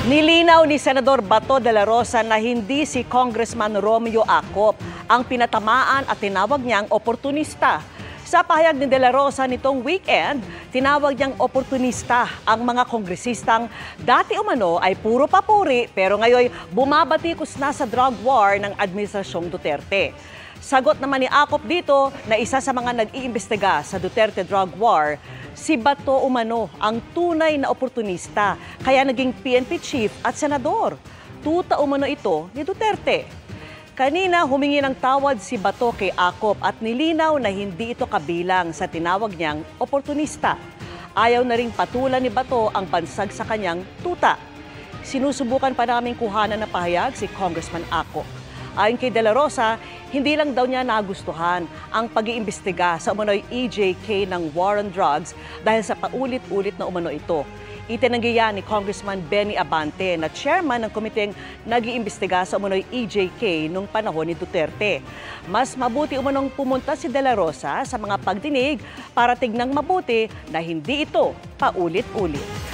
Nilinaw ni Senador Bato de la Rosa na hindi si Congressman Romeo Acop ang pinatamaan at tinawag niyang oportunista. Sa pahayag ni de la Rosa nitong weekend, tinawag niyang oportunista ang mga kongresistang dati umano ay puro papuri pero ngayon bumabatikos na sa drug war ng Administrasyong Duterte. Sagot naman ni Acop dito na isa sa mga nag-iimbestiga sa Duterte drug war, si Bato umano ang tunay na oportunista kaya naging PNP chief at senador. Tuta umano ito ni Duterte. Kanina humingi ng tawad si Bato kay Acop at nilinaw na hindi ito kabilang sa tinawag niyang oportunista. Ayaw na ring patulan ni Bato ang pansag sa kanyang tuta. Sinusubukan pa naming kuhanan na pahayag si Congressman Acop. Ayon kay de la Rosa, hindi lang daw niya nagustuhan ang pag-iimbestiga sa umano'y EJK ng war on drugs dahil sa paulit-ulit na umano ito. Itinanggi yan ni Congressman Benny Abante na chairman ng komiteng nag-iimbestiga sa umano'y EJK nung panahon ni Duterte. Mas mabuti umanong pumunta si de la Rosa sa mga pagdinig para tignang mabuti na hindi ito paulit-ulit.